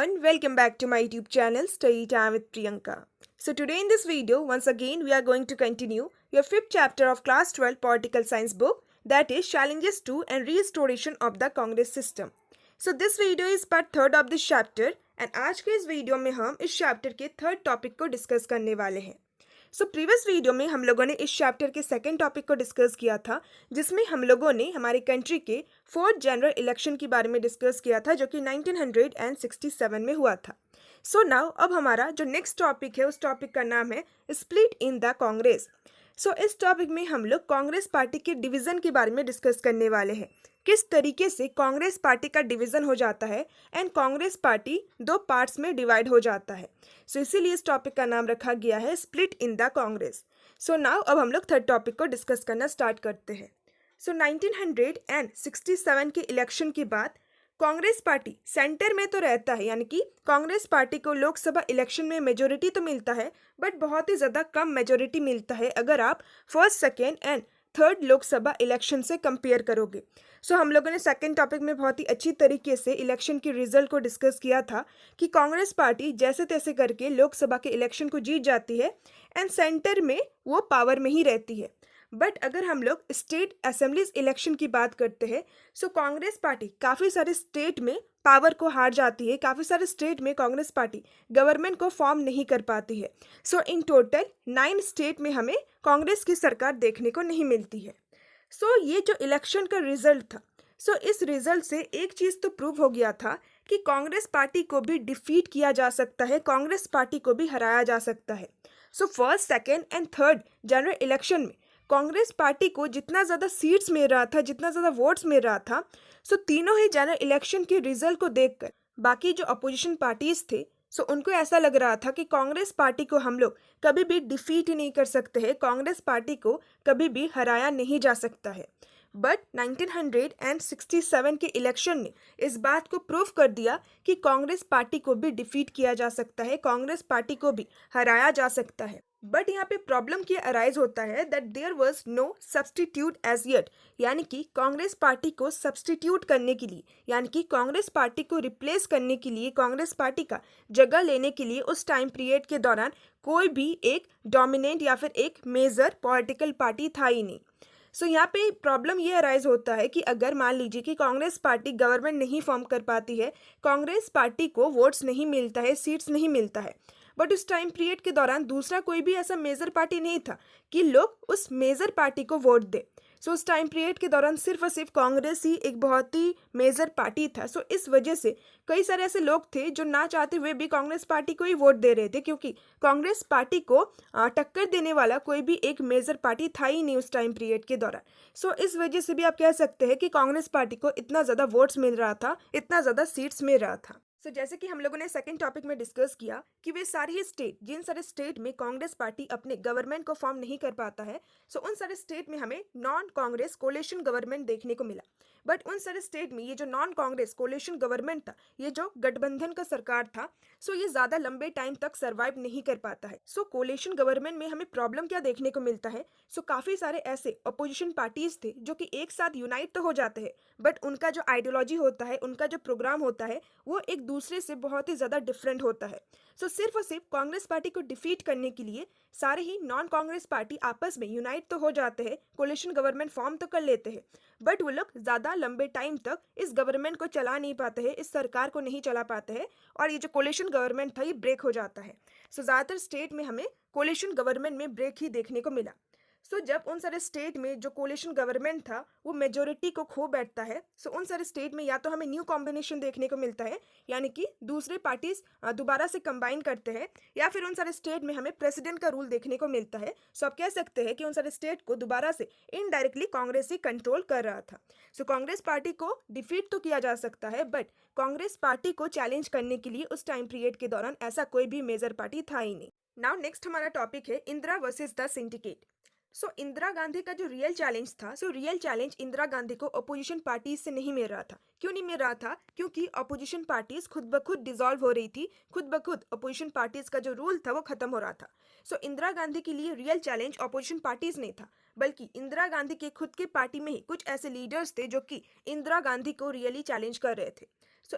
everyone, welcome back to my YouTube channel Study Time with Priyanka. So today in this video, once again we are going to continue your 5th chapter of class 12 political science book, that is Challenges to and Restoration of the Congress System. So this video is part 3rd of this chapter and आज के इस video में हम इस chapter के 3rd topic को discuss करने वाले हैं. सो प्रीवियस वीडियो में हम लोगों ने इस चैप्टर के 2nd टॉपिक को डिस्कस किया था, जिसमें हम लोगों ने हमारे कंट्री के 4th जनरल इलेक्शन के बारे में डिस्कस किया था, जो कि 1967 में हुआ था. सो नाउ अब हमारा जो नेक्स्ट टॉपिक है उस टॉपिक का नाम है स्प्लिट इन द कांग्रेस. सो इस टॉपिक में हम लोग कांग्रेस पार्टी के डिवीज़न के बारे में डिस्कस करने वाले हैं, किस तरीके से कांग्रेस पार्टी का डिवीज़न हो जाता है एंड कांग्रेस पार्टी 2 पार्ट्स में डिवाइड हो जाता है. सो इसीलिए इस टॉपिक का नाम रखा गया है split in the Congress. So now अब हम लोग 3rd टॉपिक को डिस्कस करना स्टार्ट करते हैं. सो 1967 के इलेक्शन के बाद कांग्रेस पार्टी सेंटर में तो रहता है, यानी कि कांग्रेस पार्टी को लोकसभा इलेक्शन में मेजोरिटी तो मिलता है, बट बहुत ही ज़्यादा कम मेजोरिटी मिलता है अगर आप 1st, 2nd and 3rd Lok Sabha election से कंपेयर करोगे. सो हम लोगों ने 2nd टॉपिक में बहुत ही अच्छी तरीके से इलेक्शन के रिजल्ट को डिस्कस किया था कि कांग्रेस पार्टी जैसे तैसे करके लोकसभा के इलेक्शन को जीत जाती है एंड सेंटर में वो पावर में ही रहती है. बट अगर हम लोग स्टेट असेंबलीज इलेक्शन की बात करते हैं, सो कांग्रेस पार्टी काफ़ी सारे स्टेट में पावर को हार जाती है, काफ़ी सारे स्टेट में कांग्रेस पार्टी गवर्नमेंट को फॉर्म नहीं कर पाती है. सो इन टोटल 9 स्टेट में हमें कांग्रेस की सरकार देखने को नहीं मिलती है. सो ये जो इलेक्शन का रिजल्ट था, सो इस रिजल्ट से एक चीज़ तो प्रूव हो गया था कि कांग्रेस पार्टी को भी डिफीट किया जा सकता है, कांग्रेस पार्टी को भी हराया जा सकता है. सो 1st, 2nd and 3rd general election में कांग्रेस पार्टी को जितना ज़्यादा सीट्स मिल रहा था, जितना ज़्यादा वोट्स मिल रहा था, सो तीनों ही जनरल इलेक्शन के रिजल्ट को देखकर बाकी जो अपोजिशन पार्टीज थे, सो उनको ऐसा लग रहा था कि कांग्रेस पार्टी को हम लोग कभी भी डिफीट ही नहीं कर सकते हैं, कांग्रेस पार्टी को कभी भी हराया नहीं जा सकता है. बट 1967 के इलेक्शन ने इस बात को प्रूव कर दिया कि कांग्रेस पार्टी को भी डिफीट किया जा सकता है, कांग्रेस पार्टी को भी हराया जा सकता है. बट यहाँ पे प्रॉब्लम क्या अराइज होता है that there was no substitute as yet, यानी कि कांग्रेस पार्टी को सब्सटीट्यूट करने के लिए, यानी कि कांग्रेस पार्टी को रिप्लेस करने के लिए, कांग्रेस पार्टी का जगह लेने के लिए उस टाइम पीरियड के दौरान कोई भी एक डोमिनेंट या फिर एक मेजर पॉलिटिकल पार्टी था ही नहीं. सो यहाँ पे प्रॉब्लम ये अराइज होता है कि अगर मान लीजिए कि कांग्रेस पार्टी गवर्नमेंट नहीं फॉर्म कर पाती है, कांग्रेस पार्टी को वोट्स नहीं मिलता है, सीट्स नहीं मिलता है, बट उस टाइम पीरियड के दौरान दूसरा कोई भी ऐसा मेजर पार्टी नहीं था कि लोग उस मेजर पार्टी को वोट दे. सो उस टाइम पीरियड के दौरान सिर्फ और सिर्फ कांग्रेस ही एक बहुत ही मेजर पार्टी था. सो इस वजह से कई सारे ऐसे लोग थे जो ना चाहते हुए भी कांग्रेस पार्टी को ही वोट दे रहे थे, क्योंकि कांग्रेस पार्टी को टक्कर देने वाला कोई भी एक मेजर पार्टी था ही नहीं उस टाइम पीरियड के दौरान. सो इस वजह से भी आप कह सकते हैं कि कांग्रेस पार्टी को इतना ज़्यादा वोट्स मिल रहा था, इतना ज़्यादा सीट्स मिल रहा था. सो जैसे कि हम लोगों ने 2nd टॉपिक में डिस्कस किया कि वे सारे ही स्टेट, जिन सारे स्टेट में कांग्रेस पार्टी अपने गवर्नमेंट को फॉर्म नहीं कर पाता है, सो उन सारे स्टेट में हमें नॉन कांग्रेस कोलिशन गवर्नमेंट देखने को मिला. बट उन सारे स्टेट में ये जो नॉन कांग्रेस कोलिशन गवर्नमेंट था, ये जो गठबंधन का सरकार था, सो ये ज़्यादा लंबे टाइम तक सर्वाइव नहीं कर पाता है. सो कोलिशन गवर्नमेंट में हमें प्रॉब्लम क्या देखने को मिलता है, सो काफ़ी सारे ऐसे अपोजिशन पार्टीज थे जो कि एक साथ यूनाइट तो हो जाते हैं, बट उनका जो आइडियोलॉजी होता है, उनका जो प्रोग्राम होता है, वो एक दूसरे से बहुत ही ज़्यादा डिफरेंट होता है. सो सिर्फ और सिर्फ कांग्रेस पार्टी को डिफीट करने के लिए सारे ही नॉन कांग्रेस पार्टी आपस में यूनाइट तो हो जाते हैं, कोलिशन गवर्नमेंट फॉर्म तो कर लेते हैं, बट वो लोग ज़्यादा लंबे टाइम तक इस गवर्नमेंट को चला नहीं पाते हैं, इस सरकार को नहीं चला पाते हैं, और ये जो कोलिशन गवर्नमेंट था ये ब्रेक हो जाता है. सो ज़्यादातर स्टेट में हमें कोलिशन गवर्नमेंट में ब्रेक ही देखने को मिला. सो जब उन सारे स्टेट में जो कोलिशन गवर्नमेंट था वो मेजोरिटी को खो बैठता है, सो उन सारे स्टेट में या तो हमें न्यू कॉम्बिनेशन देखने को मिलता है, यानी कि दूसरे पार्टीज दोबारा से कंबाइन करते हैं, या फिर उन सारे स्टेट में हमें प्रेसिडेंट का रूल देखने को मिलता है. सो आप कह सकते हैं कि उन सारे स्टेट को दोबारा से इनडायरेक्टली कांग्रेस ही कंट्रोल कर रहा था. सो कांग्रेस पार्टी को डिफीट तो किया जा सकता है, बट कांग्रेस पार्टी को चैलेंज करने के लिए उस टाइम पीरियड के दौरान ऐसा कोई भी मेजर पार्टी था ही नहीं. नाउ नेक्स्ट हमारा टॉपिक है Indira versus the syndicate. Indira Gandhi का जो रियल चैलेंज था, रियल चैलेंज इंदिरा गांधी को अपोजिशन पार्टीज से नहीं मिल रहा था। क्यों नहीं मिल रहा था? क्योंकि अपोजिशन पार्टीज खुद ब खुद डिसॉल्व हो रही थी, खुद ब खुद अपोजिशन पार्टीज का जो रूल था वो खत्म हो रहा था। इंदिरा गांधी के लिए रियल चैलेंज अपोजिशन पार्टीज नहीं था, बल्कि इंदिरा गांधी के खुद के पार्टी में ही कुछ ऐसे लीडर्स थे जो कि इंदिरा गांधी को रियली चैलेंज कर रहे थे।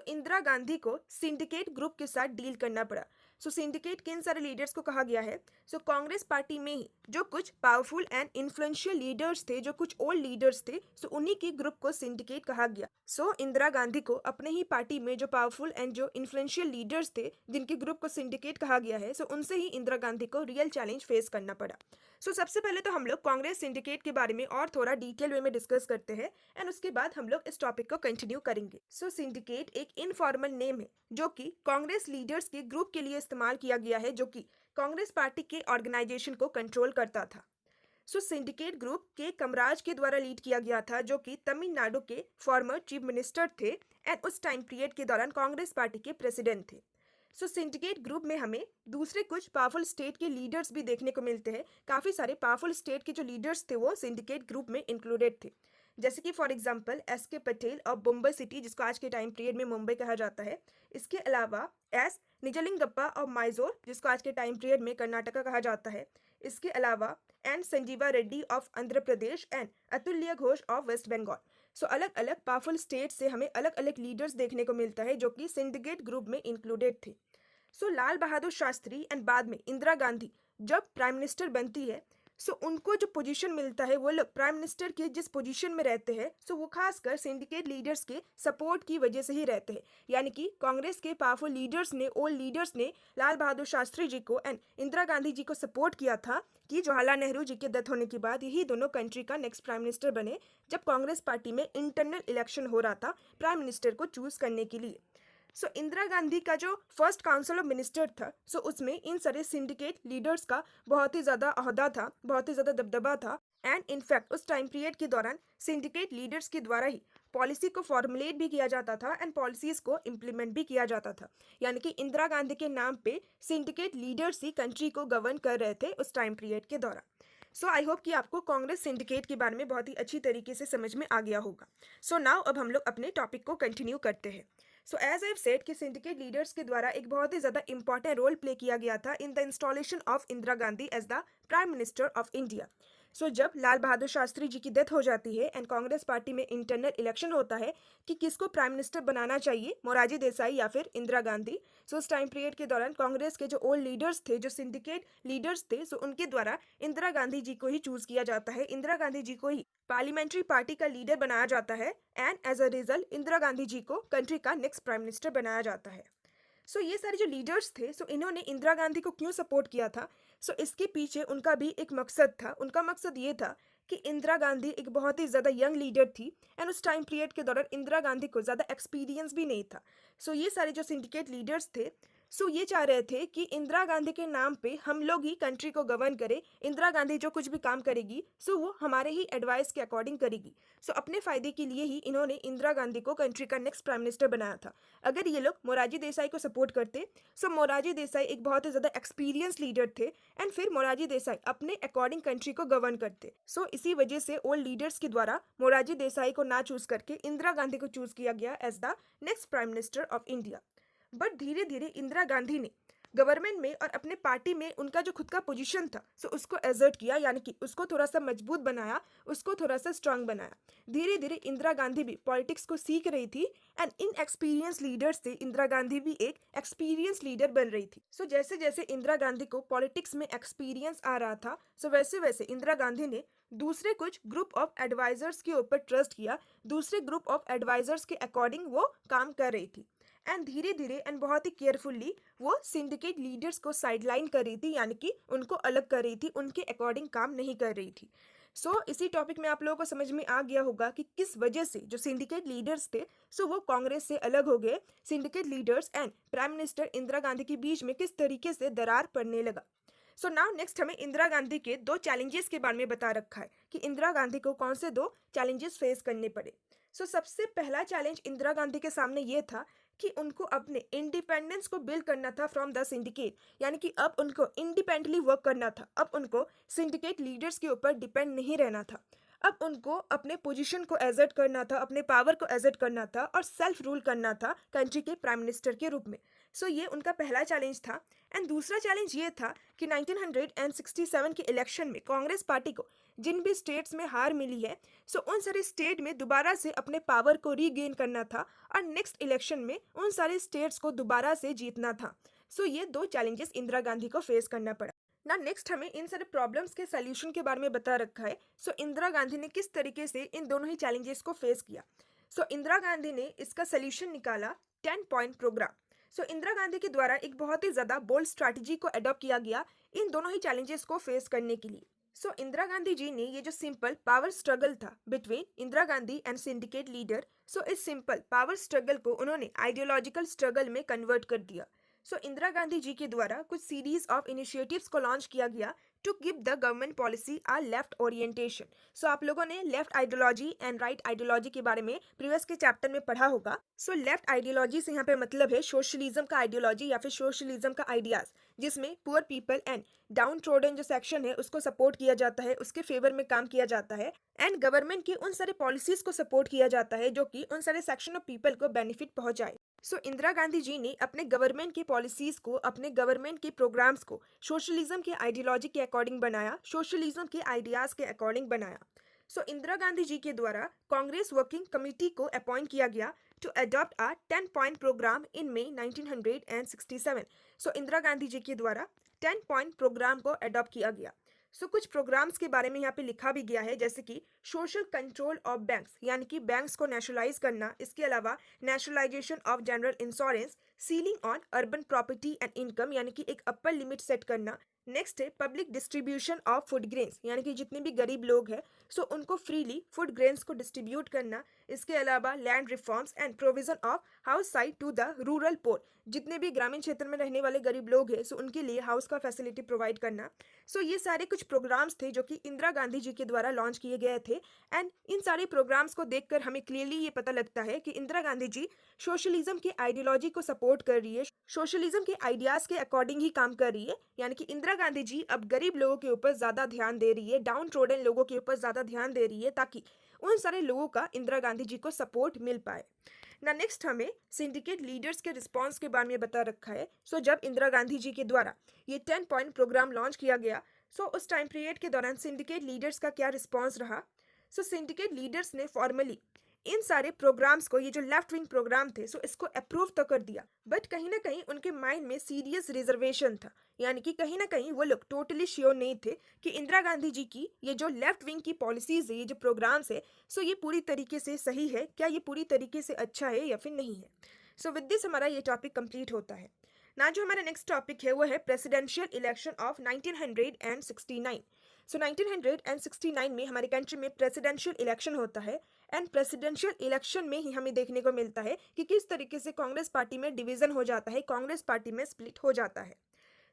इंदिरा गांधी को सिंडिकेट ग्रुप के साथ डील करना पड़ा। सिंडिकेट किन सारे लीडर्स को कहा गया है? कांग्रेस पार्टी में ही जो कुछ पावरफुल एंड इन्फ्लुएंशियल लीडर्स थे, जो कुछ ओल्ड लीडर्स थे, उन्हीं की ग्रुप को सिंडिकेट कहा गया। इंदिरा गांधी को अपने ही पार्टी में जो पावरफुल एंड जो इन्फ्लुएंशियल लीडर्स थे, जिनके ग्रुप को सिंडिकेट कहा गया है, उनसे ही इंदिरा गांधी को रियल चैलेंज फेस करना पड़ा। सबसे पहले तो हम लोग कांग्रेस सिंडिकेट के बारे में और थोड़ा डिटेल वे में डिस्कस करते हैं, एंड उसके बाद हम लोग इस टॉपिक को कंटिन्यू करेंगे। सिंडिकेट एक इनफॉर्मल नेम है जो कि कांग्रेस लीडर्स के ग्रुप के लिए इस्तेमाल किया गया है, जो कि कांग्रेस पार्टी के ऑर्गेनाइजेशन को कंट्रोल करता था। सिंडिकेट ग्रुप के कमराज के द्वारा लीड किया गया था, जो कि तमिलनाडु के फॉर्मर चीफ मिनिस्टर थे एंड उस टाइम पीरियड के दौरान कांग्रेस पार्टी के प्रेसिडेंट थे। सिंडिकेट ग्रुप में हमें दूसरे कुछ पावरफुल स्टेट के लीडर्स भी देखने को मिलते हैं। काफ़ी सारे पावरफुल स्टेट के जो लीडर्स थे वो सिंडिकेट ग्रुप में इंक्लूडेड थे, जैसे कि फॉर एग्जांपल एस.के. पटेल और मुंबई सिटी, जिसको आज के टाइम पीरियड में मुंबई कहा जाता है। इसके अलावा एस निजलिंगप्पा और माइजोर, जिसको आज के टाइम पीरियड में कर्नाटका कहा जाता है। इसके अलावा N Sanjiva Reddy of Andhra Pradesh and Atulya Ghosh of waste Bengal. अलग अलग पावरफुल स्टेट से हमें अलग अलग लीडर्स देखने को मिलता है जो कि सिंडिकेट ग्रुप में इंक्लूडेड थे। लाल बहादुर शास्त्री एंड बाद में इंदिरा गांधी जब प्राइम मिनिस्टर बनती है, उनको जो पोजीशन मिलता है, वो लोग प्राइम मिनिस्टर के जिस पोजीशन में रहते हैं, वो खासकर सिंडिकेट लीडर्स के सपोर्ट की वजह से ही रहते हैं। यानी कि कांग्रेस के पावरफुल लीडर्स ने, ओल्ड लीडर्स ने लाल बहादुर शास्त्री जी को एंड इंदिरा गांधी जी को सपोर्ट किया था कि जवाहरलाल नेहरू जी के डेथ होने के बाद यही दोनों कंट्री का नेक्स्ट प्राइम मिनिस्टर बने, जब कांग्रेस पार्टी में इंटरनल इलेक्शन हो रहा था प्राइम मिनिस्टर को चूज करने के लिए। इंदिरा गांधी का जो फर्स्ट काउंसिल ऑफ मिनिस्टर था, उसमें इन सारे सिंडिकेट लीडर्स का बहुत ही ज़्यादा अहदा था, बहुत ही ज़्यादा दबदबा था। एंड इनफैक्ट उस टाइम पीरियड के दौरान सिंडिकेट लीडर्स के द्वारा ही पॉलिसी को फॉर्मुलेट भी किया जाता था एंड पॉलिसीज़ को इम्प्लीमेंट भी किया जाता था। यानी कि इंदिरा गांधी के नाम पे सिंडिकेट लीडर्स ही कंट्री को गवर्न कर रहे थे उस टाइम पीरियड के दौरान। आई होप कि आपको कांग्रेस सिंडिकेट के बारे में बहुत ही अच्छी तरीके से समझ में आ गया होगा। नाउ अब हम लोग अपने टॉपिक को कंटिन्यू करते हैं। एज आई सेड कि सिंडिकेट लीडर्स के द्वारा एक बहुत ही ज़्यादा इंपॉर्टेंट रोल प्ले किया गया था in the installation of Indira Gandhi as the prime minister of India. जब लाल बहादुर शास्त्री जी की डेथ हो जाती है एंड कांग्रेस पार्टी में इंटरनल इलेक्शन होता है कि किसको प्राइम मिनिस्टर बनाना चाहिए, मोरारजी देसाई या फिर इंदिरा गांधी। उस टाइम पीरियड के दौरान कांग्रेस के जो ओल्ड लीडर्स थे, जो सिंडिकेट लीडर्स थे, उनके द्वारा इंदिरा गांधी जी को ही चूज किया जाता है, इंदिरा गांधी जी को ही पार्लियामेंट्री पार्टी का लीडर बनाया जाता है and as a result Indira Gandhi ji को कंट्री का नेक्स्ट प्राइम मिनिस्टर बनाया जाता है। ये सारे जो लीडर्स थे, इन्होंने इंदिरा गांधी को क्यों सपोर्ट किया था? इसके पीछे उनका भी एक मकसद था। उनका मकसद ये था कि इंदिरा गांधी एक बहुत ही ज़्यादा यंग लीडर थी एंड उस टाइम पीरियड के दौरान इंदिरा गांधी को ज़्यादा एक्सपीरियंस भी नहीं था। ये सारे जो सिंडिकेट लीडर्स थे, ये चाह रहे थे कि इंदिरा गांधी के नाम पे हम लोग ही कंट्री को गवर्न करें। इंदिरा गांधी जो कुछ भी काम करेगी, वो हमारे ही एडवाइस के अकॉर्डिंग करेगी। अपने फ़ायदे के लिए ही इन्होंने इंदिरा गांधी को कंट्री का नेक्स्ट प्राइम मिनिस्टर बनाया था। अगर ये लोग मोरारजी देसाई को सपोर्ट करते, मोरारजी देसाई एक बहुत ही ज़्यादा एक्सपीरियंस लीडर थे एंड फिर मोरारजी देसाई अपने अकॉर्डिंग कंट्री को गवर्न करते। इसी वजह से ओल्ड लीडर्स के द्वारा मोरारजी देसाई को ना चूज करके इंदिरा गांधी को चूज किया गया as the next prime minister of India. But धीरे धीरे इंदिरा गांधी ने गवर्नमेंट में और अपने पार्टी में उनका जो खुद का पोजीशन था, उसको एजर्ट किया, यानी कि उसको थोड़ा सा मजबूत बनाया, उसको थोड़ा सा स्ट्रांग बनाया। धीरे धीरे इंदिरा गांधी भी पॉलिटिक्स को सीख रही थी एंड इन एक्सपीरियंस लीडर्स से इंदिरा गांधी भी एक एक्सपीरियंस लीडर बन रही थी। जैसे जैसे इंदिरा गांधी को पॉलिटिक्स में एक्सपीरियंस आ रहा था, वैसे वैसे इंदिरा गांधी ने दूसरे कुछ ग्रुप ऑफ एडवाइजर्स के ऊपर ट्रस्ट किया। दूसरे ग्रुप ऑफ एडवाइजर्स के अकॉर्डिंग वो काम कर रही थी एंड धीरे धीरे एंड बहुत ही केयरफुली वो सिंडिकेट लीडर्स को साइडलाइन कर रही थी, यानी कि उनको अलग कर रही थी, उनके अकॉर्डिंग काम नहीं कर रही थी। इसी टॉपिक में आप लोगों को समझ में आ गया होगा कि किस वजह से जो सिंडिकेट लीडर्स थे, वो कांग्रेस से अलग हो गए। Syndicate leaders and prime minister Indira Gandhi के बीच में किस तरीके से दरार पड़ने लगा। नाउ नेक्स्ट हमें इंदिरा गांधी के 2 चैलेंजेस के बारे में बता रखा है कि इंदिरा गांधी को कौन से 2 चैलेंजेस फेस करने पड़े। सबसे पहला चैलेंज इंदिरा गांधी के सामने ये था कि उनको अपने इंडिपेंडेंस को बिल्ड करना था फ्रॉम द सिंडिकेट, यानी कि अब उनको इंडिपेंडेंटली वर्क करना था। अब उनको सिंडिकेट लीडर्स के ऊपर डिपेंड नहीं रहना था। अब उनको अपने पोजीशन को एजर्ट करना था, अपने पावर को एजर्ट करना था और सेल्फ रूल करना था कंट्री के प्राइम मिनिस्टर के रूप में। सो ये उनका पहला चैलेंज था। एंड दूसरा चैलेंज ये था कि 1967 के इलेक्शन में कांग्रेस पार्टी को जिन भी स्टेट्स में हार मिली है, सो उन सारे स्टेट में दोबारा से अपने पावर को रीगेन करना था और नेक्स्ट इलेक्शन में उन सारे स्टेट्स को दोबारा से जीतना था। सो ये दो चैलेंजेस इंदिरा गांधी को फेस करना पड़ा ना। नेक्स्ट हमें इन सारे प्रॉब्लम्स के सोल्यूशन के बारे में बता रखा है। सो इंदिरा गांधी ने किस तरीके से इन दोनों ही चैलेंजेस को फेस किया। सो इंदिरा गांधी ने इसका सोल्यूशन निकाला 10 पॉइंट प्रोग्राम। सो इंदिरा गांधी के द्वारा एक बहुत ही ज़्यादा बोल्ड स्ट्रैटेजी को अडॉप्ट किया गया इन दोनों ही चैलेंजेस को फेस करने के लिए। सो इंदिरा गांधी जी ने ये जो सिंपल पावर स्ट्रगल था between Indira Gandhi and syndicate leader, so इस सिंपल पावर स्ट्रगल को उन्होंने आइडियोलॉजिकल स्ट्रगल में कन्वर्ट कर दिया। सो इंदिरा गांधी जी के द्वारा कुछ सीरीज ऑफ इनिशिएटिव्स को लॉन्च किया गया to give the government policy a left orientation. So आप लोगों ने left ideology and right ideology के बारे में प्रीवियस के चैप्टर में पढ़ा होगा। सो लेफ्ट आइडियोलॉजी से यहाँ पे मतलब है सोशलिज्म का आइडियोलॉजी या फिर सोशलिज्म का आइडियाज, जिसमें poor people and down trodden जो सेक्शन है उसको सपोर्ट किया जाता है, उसके फेवर में काम किया जाता है एंड गवर्नमेंट की उन सारे पॉलिसीज को सपोर्ट किया जाता है जो कि उन सारे सेक्शन ऑफ पीपल को बेनिफिट पहुंचाए। सो इंदिरा गांधी जी ने अपने गवर्नमेंट की पॉलिसीज को, अपने गवर्नमेंट के प्रोग्राम्स को सोशलिज्म के आइडियोलॉजी के अकॉर्डिंग बनाया, सोशलिज्म के आइडियाज के अकॉर्डिंग बनाया। सो इंदिरा गांधी जी के द्वारा कांग्रेस वर्किंग कमेटी को अपॉइंट किया गया to adopt a 10 point program in मई 1967। सो इंदिरा गांधी जी के द्वारा 10 पॉइंट प्रोग्राम को अडॉप्ट किया गया। सो कुछ प्रोग्राम्स के बारे में यहाँ पे लिखा भी गया है, जैसे कि सोशल कंट्रोल ऑफ बैंक्स, यानी कि बैंक्स को नेशनलाइज करना, इसके अलावा nationalization of general insurance, ceiling on urban property and income, यानी कि एक अपर लिमिट सेट करना। नेक्स्ट है public distribution of food grains, यानी कि जितने भी गरीब लोग हैं सो उनको फ्रीली फूड ग्रेन्स को डिस्ट्रीब्यूट करना। इसके अलावा land reforms and provision of house site to the rural poor, जितने भी ग्रामीण क्षेत्र में रहने वाले गरीब लोग हैं सो उनके लिए हाउस का फैसिलिटी प्रोवाइड करना। सो ये सारे कुछ प्रोग्राम्स थे जो कि इंदिरा गांधी जी के द्वारा लॉन्च किए गए थे। एंड इन सारे प्रोग्राम्स को देखकर हमें क्लियरली ये पता लगता है कि इंदिरा गांधी जी सोशलिज्म की आइडियोलॉजी को सपोर्ट कर रही है, सोशलिज्म के आइडियाज के अकॉर्डिंग ही काम कर रही है। यानी कि इंदिरा गांधी जी अब गरीब लोगों के ऊपर ज्यादा ध्यान दे रही है, डाउन ट्रोडन लोगों के ऊपर ज्यादा ध्यान दे रही है, ताकि उन सारे लोगों का इंदिरा गांधी जी को सपोर्ट मिल पाए ना। नेक्स्ट हमें सिंडिकेट लीडर्स के रिस्पॉन्स के बारे में बता रखा है। सो जब इंदिरा गांधी जी के द्वारा ये 10 पॉइंट प्रोग्राम लॉन्च किया गया, सो उस टाइम पीरियड के दौरान सिंडिकेट लीडर्स का क्या रिस्पॉन्स रहा। सो सिंडिकेट लीडर्स ने फॉर्मली इन सारे प्रोग्राम्स को, ये जो लेफ्ट विंग प्रोग्राम थे, सो इसको अप्रूव तो कर दिया, बट कहीं ना कहीं उनके माइंड में सीरियस रिजर्वेशन था। यानी कि कहीं ना कहीं वो लोग टोटली श्योर नहीं थे कि इंदिरा गांधी जी की ये जो लेफ्ट विंग की पॉलिसीज है, ये जो प्रोग्राम्स है, सो ये पूरी तरीके से सही है, क्या ये पूरी तरीके से अच्छा है या फिर नहीं है। सो विद दिस हमारा ये टॉपिक कंप्लीट होता है ना। जो हमारा नेक्स्ट टॉपिक है वो है प्रेसिडेंशियल इलेक्शन ऑफ 1969। सो 1969 में हमारे कंट्री में प्रेसिडेंशियल इलेक्शन होता है। एंड प्रेसिडेंशियल इलेक्शन में ही हमें देखने को मिलता है कि किस तरीके से कांग्रेस पार्टी में डिवीजन हो जाता है, कांग्रेस पार्टी में स्प्लिट हो जाता है।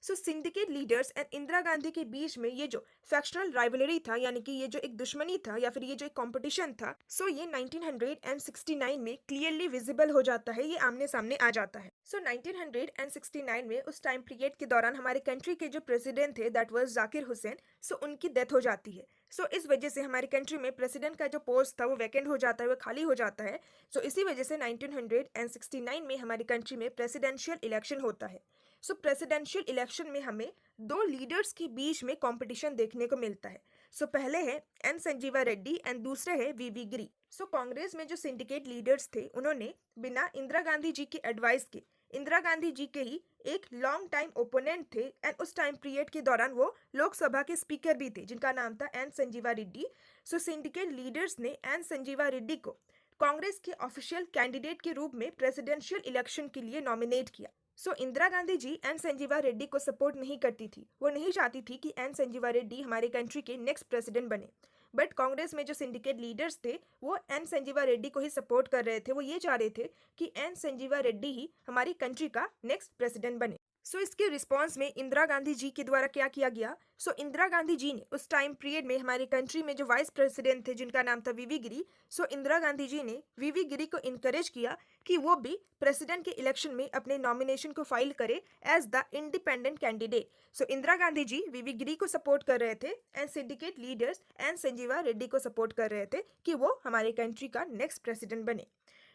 So syndicate leaders and Indira Gandhi के बीच में ये जो फैक्शनल राइवलरी था, यानी कि ये जो एक दुश्मनी था या फिर ये जो एक कंपटीशन था, सो ये 1969 में क्लियरली विजिबल हो जाता है, ये आमने सामने आ जाता है। सो 1969 में उस टाइम पीरियड के दौरान हमारे कंट्री के जो प्रेसिडेंट थे दैट वाज जाकिर हुसैन, सो उनकी डेथ हो जाती है। सो इस वजह से हमारे कंट्री में प्रेसिडेंट का जो पोस्ट था वो वैकेंट हो जाता है, वो खाली हो जाता है। सो इसी वजह से 1969 में हमारी कंट्री में प्रेसिडेंशियल इलेक्शन होता है। सो प्रेसिडेंशियल इलेक्शन में हमें दो लीडर्स के बीच में कंपटीशन देखने को मिलता है। सो पहले है एन संजीवा रेड्डी एंड दूसरे है वीवी गिरी। सो कांग्रेस में जो सिंडिकेट लीडर्स थे उन्होंने बिना इंदिरा गांधी जी की एडवाइस के, इंदिरा गांधी जी के ही एक लॉन्ग टाइम ओपोनेंट थे एंड उस टाइम पीरियड के दौरान वो लोकसभा के स्पीकर भी थे, जिनका नाम था एन संजीवा रेड्डी। सो सिंडिकेट लीडर्स ने एन संजीवा रेड्डी को कांग्रेस के ऑफिशियल कैंडिडेट के रूप में प्रेसिडेंशियल इलेक्शन के लिए नॉमिनेट किया। सो इंदिरा गांधी जी एन संजीवा रेड्डी को सपोर्ट नहीं करती थी, वो नहीं चाहती थी कि एन संजीवा रेड्डी हमारे कंट्री के नेक्स्ट प्रेसिडेंट बने। बट कांग्रेस में जो सिंडिकेट लीडर्स थे वो एन संजीवा रेड्डी को ही सपोर्ट कर रहे थे, वो ये चाह रहे थे कि एन संजीवा रेड्डी ही हमारी कंट्री का नेक्स्ट प्रेसिडेंट बने। इसके रिस्पॉन्स में इंदिरा गांधी जी के द्वारा क्या किया गया। इंदिरा गांधी जी ने उस टाइम पीरियड में हमारी कंट्री में जो वाइस प्रेसिडेंट थे जिनका नाम था वीवी गिरी। इंदिरा गांधी जी ने वीवी गिरी को इनकरेज किया कि वो भी प्रेसिडेंट के इलेक्शन में अपने नॉमिनेशन को फाइल करे as the independent candidate. Indira Gandhi ji V V Giri को सपोर्ट कर रहे थे and syndicate leaders and Sanjiva Reddy को सपोर्ट कर रहे थे कि वो हमारे कंट्री का नेक्स्ट प्रेसिडेंट बने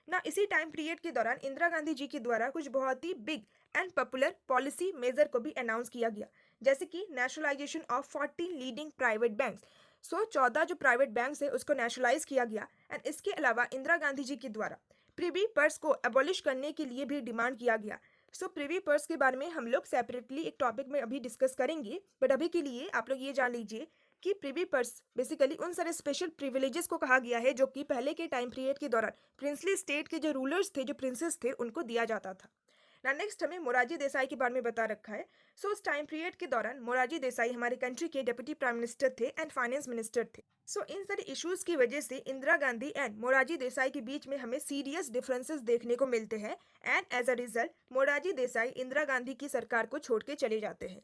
ना। इसी टाइम पीरियड के दौरान इंदिरा गांधी जी के द्वारा कुछ बहुत ही big and popular policy major को भी अनाउंस किया गया, जैसे कि nationalization of 14 leading private banks. 14 जो प्राइवेट बैंक्स है उसको नेशनलाइज किया गया। एंड इसके अलावा इंदिरा गांधी जी के द्वारा प्रिवी पर्स को एबॉलिश करने के लिए भी डिमांड किया गया। प्रिवी पर्स के बारे में हम लोग सेपरेटली एक टॉपिक में अभी डिस्कस करेंगे, बट अभी के लिए आप लोग ये जान लीजिए कि प्रिवी पर्स बेसिकली उन सारे स्पेशल प्रिविलेजेस को कहा गया है जो कि पहले के टाइम पीरियड के दौरान प्रिंसली स्टेट के जो रूलर्स थे, जो प्रिंसेस थे, उनको दिया जाता था ना। नेक्स्ट हमें मोरारजी देसाई के बारे में बता रखा है। उस टाइम पीरियड के दौरान मोरारजी देसाई हमारे कंट्री के डेप्यूटी प्राइम मिनिस्टर थे एंड फाइनेंस मिनिस्टर थे। इन सारे इश्यूज की वजह से इंदिरा गांधी एंड मोरारजी देसाई के बीच में हमें सीरियस डिफरेंसेस देखने को मिलते हैं and as a result Morarji Desai Indira Gandhi की सरकार को छोड़ के चले जाते हैं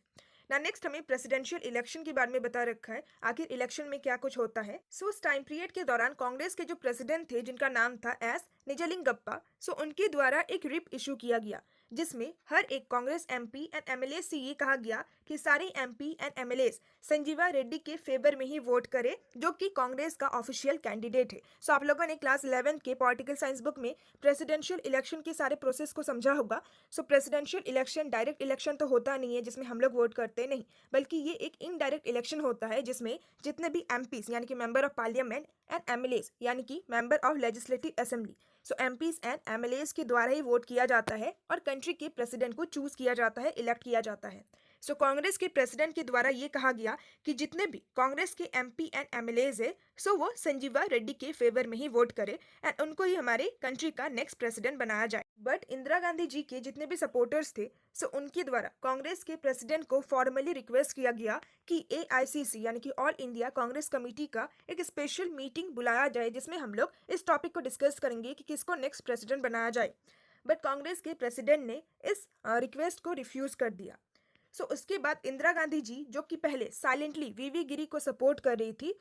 ना। नेक्स्ट हमें प्रेसिडेंशियल इलेक्शन के बारे में बता रखा है, आखिर इलेक्शन में क्या कुछ होता है। उस टाइम पीरियड के दौरान कांग्रेस के जो प्रेसिडेंट थे जिनका नाम था एस निजलिंगप्पा, उनके द्वारा एक रिप इशू किया गया जिसमें हर एक कांग्रेस एमपी एंड एमएलए से ये कहा गया कि सारे MP and MLA Sanjiva Reddy के फेवर में ही वोट करे जो कि कांग्रेस का ऑफिशियल कैंडिडेट है। आप लोगों ने क्लास 11 के पॉलिटिकल साइंस बुक में प्रेसिडेंशियल इलेक्शन के सारे प्रोसेस को समझा होगा। प्रेसिडेंशियल इलेक्शन डायरेक्ट इलेक्शन तो होता नहीं है जिसमें हम लोग वोट करते नहीं, बल्कि ये एक इनडायरेक्ट इलेक्शन होता है जिसमें जितने भी एमपीज यानी कि member of parliament and MLAs यानी कि member of legislative assembly, MPs and MLAs के द्वारा ही वोट किया जाता है और कंट्री के प्रेसिडेंट को चूज किया जाता है, इलेक्ट किया जाता है। कांग्रेस के प्रेसिडेंट के द्वारा ये कहा गया कि जितने भी कांग्रेस के एमपी एंड एमएलएज है वो संजीवा रेड्डी के फेवर में ही वोट करे एंड उनको ही हमारे कंट्री का नेक्स्ट प्रेसिडेंट बनाया जाए। बट इंदिरा गांधी जी के जितने भी सपोर्टर्स थे उनके द्वारा कांग्रेस के प्रेसिडेंट को फॉर्मली रिक्वेस्ट किया गया कि एआईसीसी यानी कि ऑल इंडिया कांग्रेस कमेटी का एक स्पेशल मीटिंग बुलाया जाए जिसमें हम लोग इस टॉपिक को डिस्कस करेंगे कि किसको नेक्स्ट प्रेसिडेंट बनाया जाए। बट कांग्रेस के प्रेसिडेंट ने इस रिक्वेस्ट को रिफ्यूज कर दिया। उसके बाद इंदिरा गांधी जी जो कि पहले साइलेंटली वीवी गिरी को सपोर्ट कर रही थी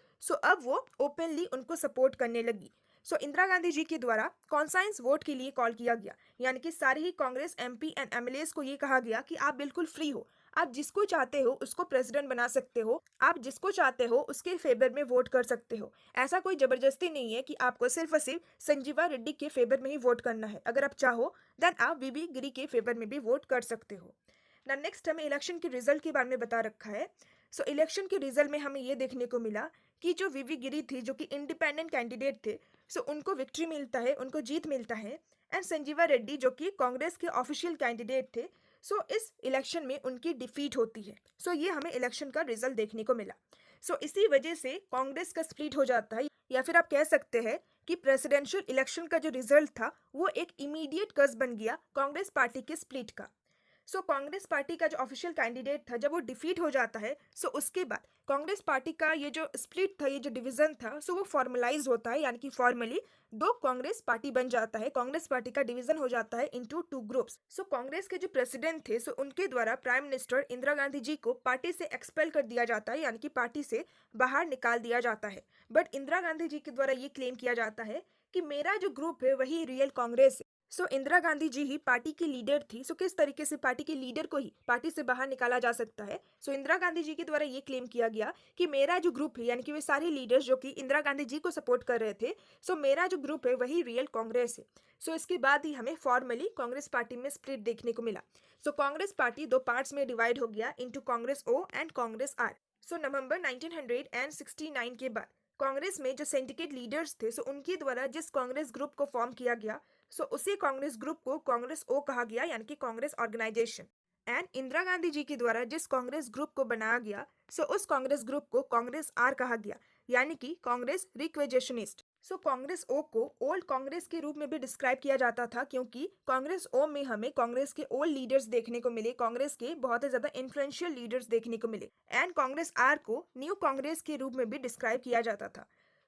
अब वो ओपनली उनको सपोर्ट करने लगी। इंदिरा गांधी जी के द्वारा कॉन्साइंस वोट के लिए कॉल किया गया, यानी कि सारे ही कांग्रेस एमपी एंड एमएलएस को ये कहा गया कि आप बिल्कुल फ्री हो, आप जिसको चाहते हो उसको प्रेसिडेंट बना सकते हो, आप जिसको चाहते हो उसके फेवर में वोट कर सकते हो। ऐसा कोई जबरदस्ती नहीं है कि आपको सिर्फ और सिर्फ संजीवा रेड्डी के फेवर में ही वोट करना है। अगर आप चाहो देन आप वीवी गिरी के फेवर में भी वोट कर सकते हो ना। नेक्स्ट हमें इलेक्शन के रिजल्ट के बारे में बता रखा है। इलेक्शन के रिजल्ट में हमें ये देखने को मिला कि जो वीवी गिरी थी जो कि इंडिपेंडेंट कैंडिडेट थे उनको विक्ट्री मिलता है, उनको जीत मिलता है एंड संजीवा रेड्डी जो कि कांग्रेस के ऑफिशियल कैंडिडेट थे इस इलेक्शन में उनकी डिफीट होती है। ये हमें इलेक्शन का रिजल्ट देखने को मिला। इसी वजह से कांग्रेस का स्प्लिट हो जाता है, या फिर आप कह सकते हैं कि प्रेसिडेंशियल इलेक्शन का जो रिजल्ट था वो एक इमीडिएट कज बन गया कांग्रेस पार्टी के स्प्लिट का। कांग्रेस पार्टी का जो ऑफिशियल कैंडिडेट था जब वो डिफीट हो जाता है उसके बाद कांग्रेस पार्टी का ये जो स्प्लिट था, ये जो डिवीजन था वो फॉर्मलाइज होता है, यानी कि फॉर्मली दो कांग्रेस पार्टी बन जाता है। कांग्रेस पार्टी का डिवीजन हो जाता है इनटू टू ग्रुप्स। कांग्रेस के जो प्रेसिडेंट थे उनके द्वारा प्राइम मिनिस्टर इंदिरा गांधी जी को पार्टी से एक्सपेल कर दिया जाता है, यानी कि पार्टी से बाहर निकाल दिया जाता है। बट इंदिरा गांधी जी के द्वारा ये क्लेम किया जाता है कि मेरा जो ग्रुप है वही रियल कांग्रेस है। इंदिरा गांधी जी ही पार्टी की लीडर थी। किस तरीके से पार्टी के लीडर को ही पार्टी से बाहर निकाला जा सकता है। इंदिरा गांधी जी के द्वारा ये क्लेम किया गया कि मेरा जो ग्रुप है, यानी कि वे सारे लीडर्स जो कि इंदिरा गांधी जी को सपोर्ट कर रहे थे, मेरा जो ग्रुप है वही रियल कांग्रेस है। इसके बाद ही हमें फॉर्मली कांग्रेस पार्टी में स्प्लिट देखने को मिला। कांग्रेस पार्टी दो पार्ट्स में डिवाइड हो गया into Congress O and Congress R. नवंबर 1969 के बाद कांग्रेस में जो सिंडिकेट लीडर्स थे उनके द्वारा जिस कांग्रेस ग्रुप को फॉर्म किया गया उसी कांग्रेस ग्रुप को कांग्रेस ओ कहा गया, यानी कि कांग्रेस ऑर्गेनाइजेशन। एंड इंदिरा गांधी जी के द्वारा जिस कांग्रेस ग्रुप को बनाया गया उस कांग्रेस ग्रुप को कांग्रेस आर कहा गया, यानी कि कांग्रेस रिक्वेजेशनिस्ट। कांग्रेस ओ को ओल्ड कांग्रेस के रूप में भी डिस्क्राइब किया जाता था, क्योंकि कांग्रेस ओ में हमें कांग्रेस के ओल्ड लीडर्स देखने को मिले, कांग्रेस के बहुत ही ज्यादा इन्फ्लुएंशियल लीडर्स देखने को मिले। एंड कांग्रेस आर को न्यू कांग्रेस के रूप में भी डिस्क्राइब किया जाता था।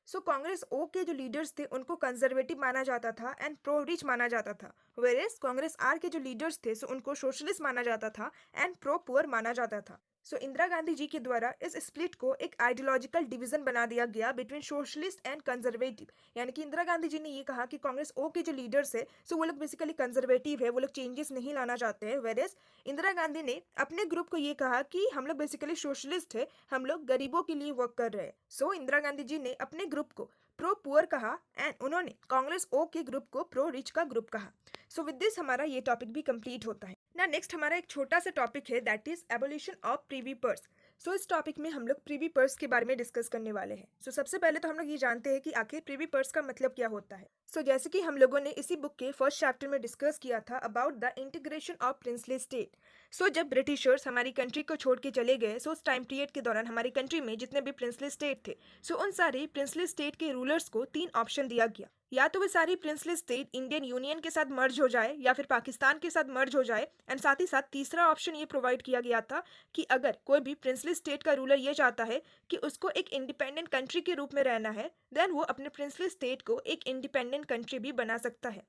सो कांग्रेस ओ के जो लीडर्स थे उनको कंजर्वेटिव माना जाता था एंड प्रो रिच माना जाता था, वेरेस कांग्रेस आर के जो लीडर्स थे सो उनको सोशलिस्ट माना जाता था एंड प्रो पुअर माना जाता था। सो इंदिरा गांधी जी के द्वारा इस स्प्लिट को एक आइडियोलॉजिकल डिवीजन बना दिया गया बिटवीन सोशलिस्ट एंड कंजर्वेटिव, यानी कि इंदिरा गांधी जी ने ये कहा कि कांग्रेस ओ के जो लीडर्स है सो वो लोग बेसिकली कंजर्वेटिव है, वो लोग चेंजेस नहीं लाना चाहते हैं, वेरेस इंदिरा गांधी ने अपने ग्रुप को ये कहा कि हम लोग बेसिकली सोशलिस्ट है, हम लोग गरीबों के लिए वर्क कर रहे हैं। सो इंदिरा गांधी जी ने अपने ग्रुप को प्रो पुअर कहा एंड उन्होंने कांग्रेस ओ के ग्रुप को प्रो रिच का ग्रुप कहा। सो विद दिस हमारा ये टॉपिक भी कंप्लीट होता है ना। नेक्स्ट हमारा एक छोटा सा टॉपिक है that is abolition of privy purse. So इस टॉपिक में हम लोग प्रीवी पर्स के बारे में डिस्कस करने वाले हैं। सो सबसे पहले तो हम लोग ये जानते हैं कि आखिर प्रीवी पर्स का मतलब क्या होता है। सो जैसे कि हम लोगों ने इसी बुक के फर्स्ट चैप्टर में डिस्कस किया था about the integration of princely state. So जब ब्रिटिशर्स हमारी कंट्री को छोड़ के चले गए सो उस टाइम पीरियड के दौरान हमारी कंट्री में जितने भी प्रिंसली स्टेट थे सो उन सारे प्रिंसली स्टेट के रूलर्स को 3 ऑप्शन दिया गया, या तो वे सारी प्रिंसली स्टेट इंडियन यूनियन के साथ मर्ज हो जाए या फिर पाकिस्तान के साथ मर्ज हो जाए, एंड साथ ही साथ तीसरा ऑप्शन ये प्रोवाइड किया गया था कि अगर कोई भी प्रिंसली स्टेट का रूलर ये चाहता है कि उसको एक इंडिपेंडेंट कंट्री के रूप में रहना है देन वो अपने प्रिंसली स्टेट को एक इंडिपेंडेंट कंट्री भी बना सकता है।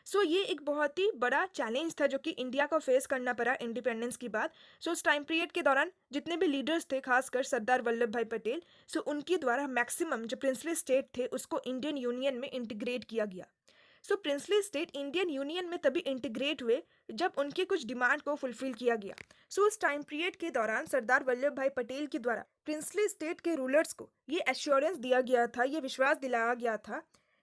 सो ये एक बहुत ही बड़ा चैलेंज था जो कि इंडिया को फेस करना पड़ा इंडिपेंडेंस की बात। सो उस टाइम पीरियड के दौरान जितने भी लीडर्स थे खासकर सरदार वल्लभ भाई पटेल सो उनके द्वारा मैक्सिमम जो प्रिंसली स्टेट थे उसको इंडियन यूनियन में इंटीग्रेट किया गया। सो प्रिंसली स्टेट इंडियन यूनियन में तभी इंटीग्रेट हुए जब उनके कुछ डिमांड को फुलफिल किया गया। सो उस टाइम पीरियड के दौरान सरदार वल्लभ भाई पटेल के द्वारा प्रिंसली स्टेट के रूलर्स को ये एश्योरेंस दिया गया था, ये विश्वास दिलाया गया था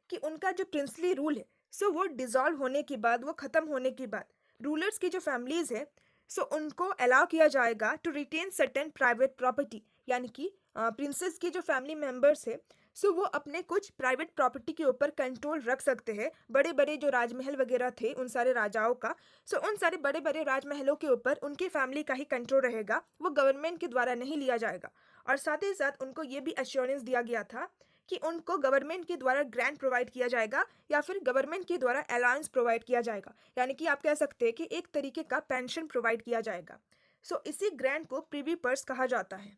कि उनका जो प्रिंसली रूल है सो वो डिसॉल्व होने के बाद, वो खत्म होने के बाद रूलर्स की जो फैमिलीज है सो उनको अलाउ किया जाएगा to retain certain private property, यानी कि प्रिंसेस की जो फैमिली मेंबर्स है सो वो अपने कुछ प्राइवेट प्रॉपर्टी के ऊपर कंट्रोल रख सकते हैं। बड़े बड़े जो राजमहल वगैरह थे उन सारे राजाओं का सो उन सारे बड़े बड़े राजमहलों के ऊपर उनकी फैमिली का ही कंट्रोल रहेगा, वो गवर्नमेंट के द्वारा नहीं लिया जाएगा। और साथ ही साथ उनको ये भी एश्योरेंस दिया गया था कि उनको गवर्नमेंट के द्वारा ग्रांट प्रोवाइड किया जाएगा या फिर गवर्नमेंट के द्वारा अलाउंस प्रोवाइड किया जाएगा, यानी कि आप कह सकते हैं कि एक तरीके का पेंशन प्रोवाइड किया जाएगा। सो इसी ग्रांट को प्रीवी पर्स कहा जाता है।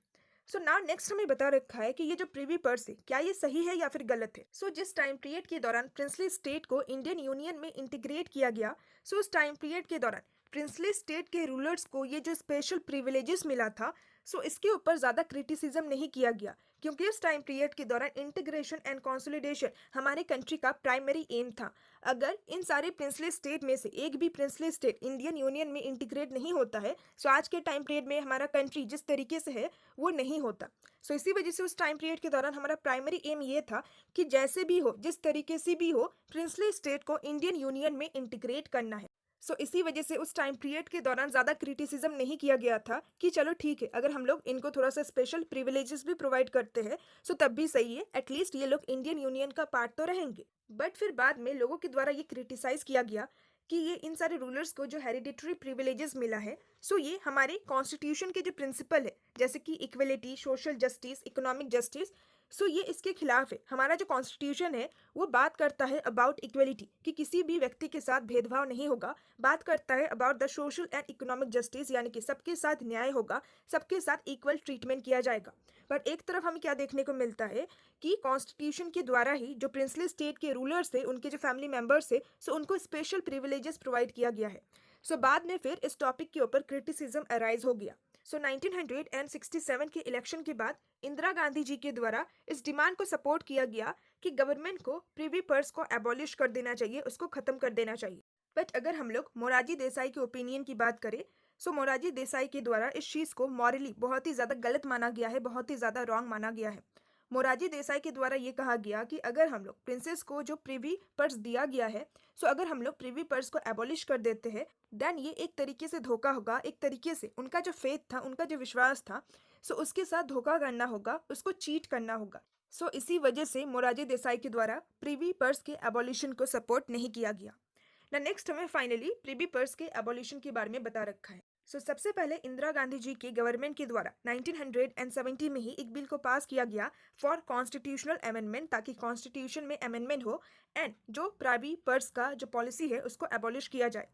सो नाउ नेक्स्ट हमें बता रखा है कि ये जो प्रीवी पर्स है क्या ये सही है या फिर गलत है। सो जिस टाइम पीरियड के दौरान प्रिंसली स्टेट को इंडियन यूनियन में इंटीग्रेट किया गया सो उस टाइम पीरियड के दौरान प्रिंसली स्टेट के रूलर्स को ये जो स्पेशल प्रिविलेजेस मिला था सो इसके ऊपर ज़्यादा क्रिटिसिज्म नहीं किया गया, क्योंकि इस टाइम पीरियड के दौरान इंटीग्रेशन एंड कंसोलिडेशन हमारे कंट्री का प्राइमरी एम था। अगर इन सारे प्रिंसली स्टेट में से एक भी प्रिंसली स्टेट इंडियन यूनियन में इंटीग्रेट नहीं होता है सो आज के टाइम पीरियड में हमारा कंट्री जिस तरीके से है वो नहीं होता। सो इसी वजह से उस टाइम पीरियड के दौरान हमारा प्राइमरी एम ये था कि जैसे भी हो, जिस तरीके से भी हो, प्रिंसली स्टेट को इंडियन यूनियन में इंटीग्रेट करना है। सो इसी वजह से उस टाइम पीरियड के दौरान ज़्यादा क्रिटिसिज्म नहीं किया गया था कि चलो ठीक है अगर हम लोग इनको थोड़ा सा स्पेशल प्रिविलेजेस भी प्रोवाइड करते हैं सो तब भी सही है, एटलीस्ट ये लोग इंडियन यूनियन का पार्ट तो रहेंगे। बट फिर बाद में लोगों के द्वारा ये क्रिटिसाइज किया गया कि ये इन सारे रूलर्स को जो हेरिडिटरी प्रिविलेजेस मिला है सो ये हमारे कॉन्स्टिट्यूशन के जो प्रिंसिपल है जैसे कि equality, social justice, economic justice सो ये इसके खिलाफ है। हमारा जो कॉन्स्टिट्यूशन है वो बात करता है अबाउट इक्वलिटी कि किसी भी व्यक्ति के साथ भेदभाव नहीं होगा, बात करता है about the social and economic justice यानी कि सबके साथ न्याय होगा, सबके साथ इक्वल ट्रीटमेंट किया जाएगा। बट एक तरफ हमें क्या देखने को मिलता है कि कॉन्स्टिट्यूशन के द्वारा ही जो प्रिंसली स्टेट के रूलर्स थे, उनके जो फैमिली मेंबर्स थे सो उनको स्पेशल प्रिविलेजेस प्रोवाइड किया गया है। सो बाद में फिर इस टॉपिक के ऊपर क्रिटिसिज्म अराइज हो गया। सो 1967 के इलेक्शन के बाद इंदिरा गांधी जी के द्वारा इस डिमांड को सपोर्ट किया गया कि गवर्नमेंट को प्रीवी पर्स को एबॉलिश कर देना चाहिए, उसको खत्म कर देना चाहिए। बट अगर हम लोग मोरारजी देसाई के ओपिनियन की बात करें सो मोरारजी देसाई के द्वारा इस चीज़ को मॉरली बहुत ही ज़्यादा गलत माना गया है, बहुत ही ज़्यादा रॉन्ग माना गया है। मोरारजी देसाई के द्वारा ये कहा गया कि अगर हम लोग प्रिंसेस को जो प्रीवी पर्स दिया गया है सो अगर हम लोग प्रीवी पर्स को एबॉलिश कर देते हैं देन ये एक तरीके से धोखा होगा, एक तरीके से उनका जो फेथ था, उनका जो विश्वास था सो उसके साथ धोखा करना होगा, उसको चीट करना होगा। सो इसी वजह से मोरारजी देसाई के द्वारा प्रीवी पर्स के एबॉलिशन को सपोर्ट नहीं किया गया। ना नेक्स्ट हमें फाइनली प्रीवी पर्स के एबॉलिशन के बारे में बता रखा है। सो सबसे पहले इंदिरा गांधी जी के गवर्नमेंट के द्वारा 1970 में ही एक बिल को पास किया गया फॉर कॉन्स्टिट्यूशनल अमेंडमेंट, ताकि कॉन्स्टिट्यूशन में अमेंडमेंट हो एंड जो प्राइवी पर्स का जो पॉलिसी है उसको एबॉलिश किया जाए।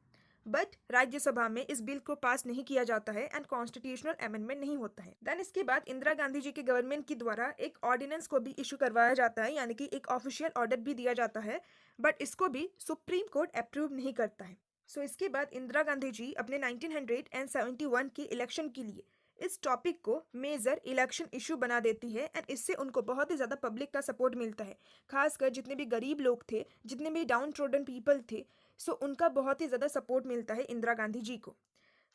बट राज्यसभा में इस बिल को पास नहीं किया जाता है एंड कॉन्स्टिट्यूशनल अमेंडमेंट नहीं होता है। देन इसके बाद इंदिरा गांधी जी के गवर्नमेंट के द्वारा एक ऑर्डिनेंस को भी इशू करवाया जाता है, यानी कि एक ऑफिशियल ऑर्डर भी दिया जाता है, बट इसको भी सुप्रीम कोर्ट अप्रूव नहीं करता है। सो इसके बाद इंदिरा गांधी जी अपने 1971 के इलेक्शन के लिए इस टॉपिक को मेजर इलेक्शन इशू बना देती है एंड इससे उनको बहुत ही ज़्यादा पब्लिक का सपोर्ट मिलता है। खासकर जितने भी गरीब लोग थे, जितने भी डाउन ट्रोडन पीपल थे, सो उनका बहुत ही ज़्यादा सपोर्ट मिलता है इंदिरा गांधी जी को।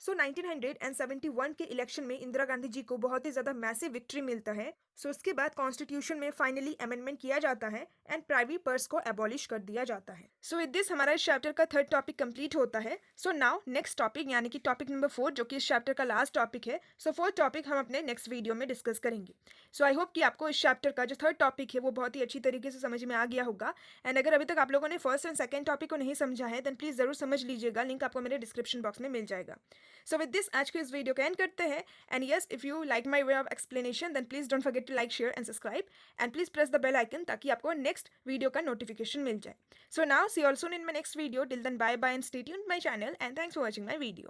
सो 1971 के इलेक्शन में इंदिरा गांधी जी को बहुत ही ज़्यादा मैसिव विक्ट्री मिलता है। सो उसके बाद कॉन्स्टिट्यूशन में फाइनली अमेंडमेंट किया जाता है एंड प्राइवेट पर्स को एबॉलिश कर दिया जाता है। सो विद दिस हमारा इस चैप्टर का थर्ड टॉपिक कंप्लीट होता है। सो नाउ नेक्स्ट टॉपिक यानी कि टॉपिक नंबर 4, जो कि इस चैप्टर का लास्ट टॉपिक है। सो फोर्थ टॉपिक हम अपने नेक्स्ट वीडियो में डिस्कस करेंगे। सो आई होप कि आपको इस चैप्टर का जो थर्ड टॉपिक है वो बहुत ही अच्छी तरीके से समझ में आ गया होगा। एंड अगर अभी तक आप लोगों ने फर्स्ट एंड सेकंड टॉपिक को नहीं समझा है देन प्लीज़ ज़रूर समझ लीजिएगा, लिंक आपको मेरे डिस्क्रिप्शन बॉक्स में मिल जाएगा। सो विद दिस आज के इस वीडियो को एंड करते हैं। And yes, if you like my way of explanation then please don't forget to like, share and subscribe and please press the bell icon ताकि आपको नेक्स्ट वीडियो का notification मिल जाए। So now see also in my next video. Till then bye bye and stay tuned my channel and thanks for watching my video.